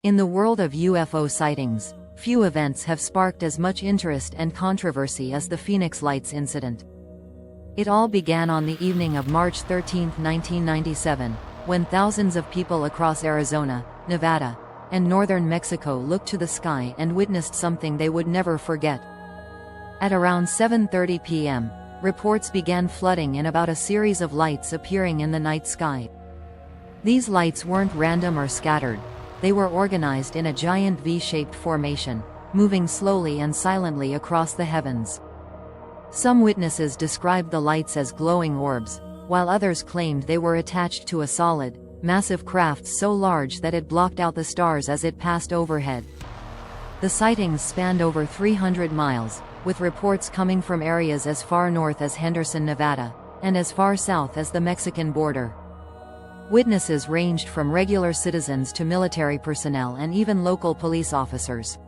In the world of UFO sightings, few events have sparked as much interest and controversy as the Phoenix Lights incident. It all began on the evening of March 13, 1997, when thousands of people across Arizona, Nevada, and northern Mexico looked to the sky and witnessed something they would never forget. At around 7:30 p.m., reports began flooding in about a series of lights appearing in the night sky. These lights weren't random or scattered. They were organized in a giant V-shaped formation, moving slowly and silently across the heavens. Some witnesses described the lights as glowing orbs, while others claimed they were attached to a solid, massive craft so large that it blocked out the stars as it passed overhead. The sightings spanned over 300 miles, with reports coming from areas as far north as Henderson, Nevada, and as far south as the Mexican border. Witnesses ranged from regular citizens to military personnel and even local police officers.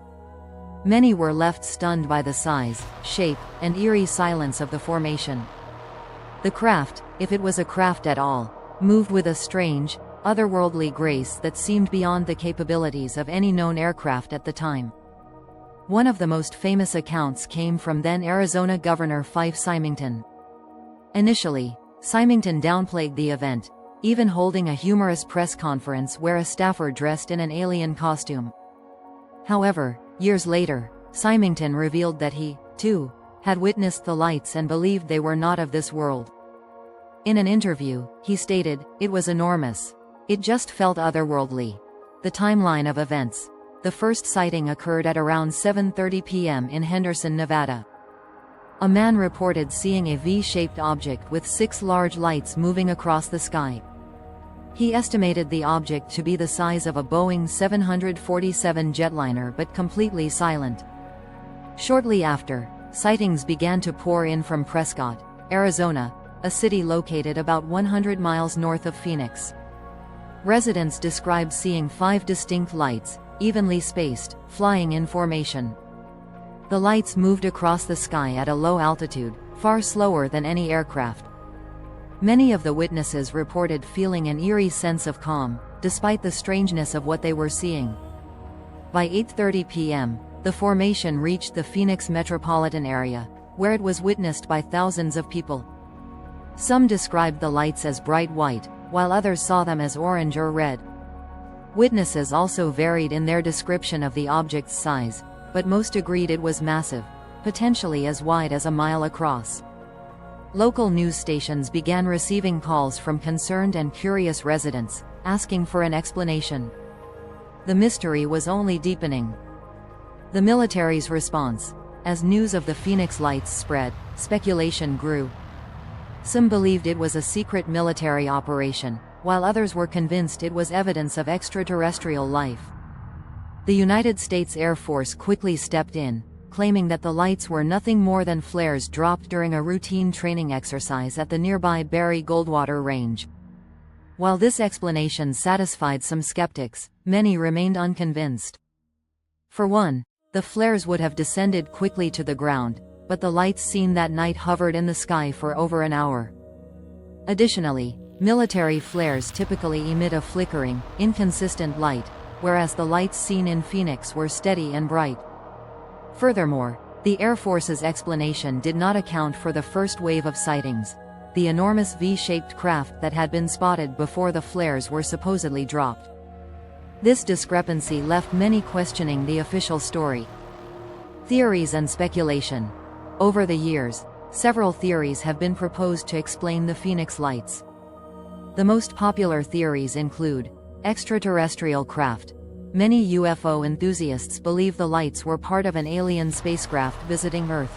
Many were left stunned by the size, shape, and eerie silence of the formation. The craft, if it was a craft at all, moved with a strange, otherworldly grace that seemed beyond the capabilities of any known aircraft at the time. One of the most famous accounts came from then Arizona Governor Fife Symington. Initially, Symington downplayed the event, even holding a humorous press conference where a staffer dressed in an alien costume. However, years later, Symington revealed that he, too, had witnessed the lights and believed they were not of this world. In an interview, he stated, "It was enormous. It just felt otherworldly." The timeline of events. The first sighting occurred at around 7:30 p.m. in Henderson, Nevada. A man reported seeing a V-shaped object with 6 large lights moving across the sky. He estimated the object to be the size of a Boeing 747 jetliner but completely silent. Shortly after, sightings began to pour in from Prescott, Arizona, a city located about 100 miles north of Phoenix. Residents described seeing 5 distinct lights, evenly spaced, flying in formation. The lights moved across the sky at a low altitude, far slower than any aircraft. Many of the witnesses reported feeling an eerie sense of calm, despite the strangeness of what they were seeing. By 8:30 p.m., the formation reached the Phoenix metropolitan area, where it was witnessed by thousands of people. Some described the lights as bright white, while others saw them as orange or red. Witnesses also varied in their description of the object's size, but most agreed it was massive, potentially as wide as a mile across. Local news stations began receiving calls from concerned and curious residents, asking for an explanation. The mystery was only deepening. The military's response. As news of the Phoenix Lights spread, speculation grew. Some believed it was a secret military operation, while others were convinced it was evidence of extraterrestrial life. The United States Air Force quickly stepped in, claiming that the lights were nothing more than flares dropped during a routine training exercise at the nearby Barry-Goldwater Range. While this explanation satisfied some skeptics, many remained unconvinced. For one, the flares would have descended quickly to the ground, but the lights seen that night hovered in the sky for over an hour. Additionally, military flares typically emit a flickering, inconsistent light, whereas the lights seen in Phoenix were steady and bright. Furthermore, the Air Force's explanation did not account for the first wave of sightings, the enormous V-shaped craft that had been spotted before the flares were supposedly dropped. This discrepancy left many questioning the official story. Theories and speculation. Over the years, several theories have been proposed to explain the Phoenix Lights. The most popular theories include extraterrestrial craft. Many UFO enthusiasts believe the lights were part of an alien spacecraft visiting Earth.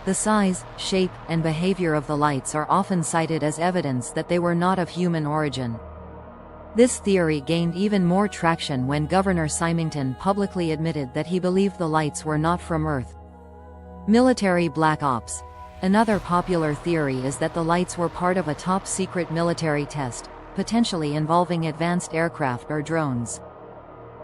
The size, shape, and behavior of the lights are often cited as evidence that they were not of human origin. This theory gained even more traction when Governor Symington publicly admitted that he believed the lights were not from Earth. Military black ops. Another popular theory is that the lights were part of a top-secret military test, potentially involving advanced aircraft or drones.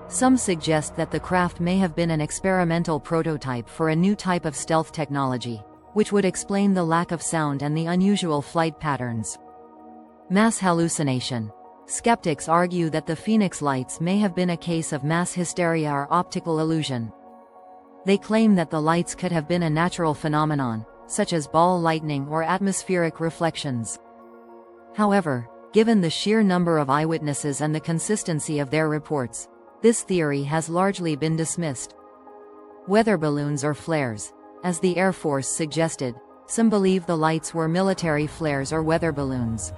Some suggest that the craft may have been an experimental prototype for a new type of stealth technology, which would explain the lack of sound and the unusual flight patterns. Mass hallucination. Skeptics argue that the Phoenix Lights may have been a case of mass hysteria or optical illusion. They claim that the lights could have been a natural phenomenon, such as ball lightning or atmospheric reflections. However, given the sheer number of eyewitnesses and the consistency of their reports, this theory has largely been dismissed. Weather balloons or flares. As the Air Force suggested, some believe the lights were military flares or weather balloons.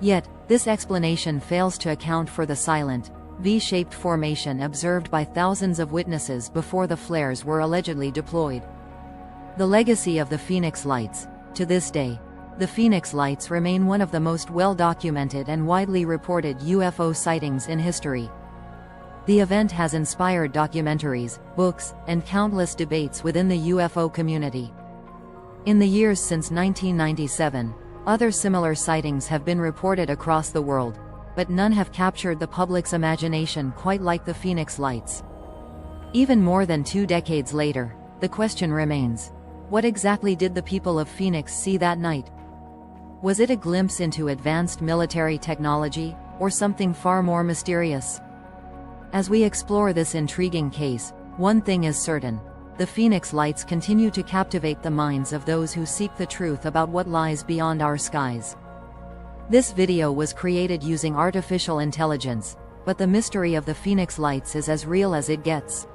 Yet, this explanation fails to account for the silent, V-shaped formation observed by thousands of witnesses before the flares were allegedly deployed. The legacy of the Phoenix Lights. To this day, the Phoenix Lights remain one of the most well-documented and widely reported UFO sightings in history. The event has inspired documentaries, books, and countless debates within the UFO community. In the years since 1997, other similar sightings have been reported across the world, but none have captured the public's imagination quite like the Phoenix Lights. Even more than 2 decades later, the question remains: what exactly did the people of Phoenix see that night? Was it a glimpse into advanced military technology, or something far more mysterious? As we explore this intriguing case, one thing is certain: the Phoenix Lights continue to captivate the minds of those who seek the truth about what lies beyond our skies. This video was created using artificial intelligence, but the mystery of the Phoenix Lights is as real as it gets.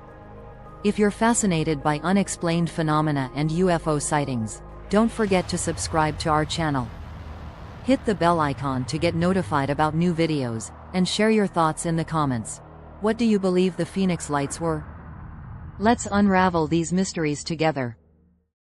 If you're fascinated by unexplained phenomena and UFO sightings, don't forget to subscribe to our channel. Hit the bell icon to get notified about new videos, and share your thoughts in the comments. What do you believe the Phoenix Lights were? Let's unravel these mysteries together.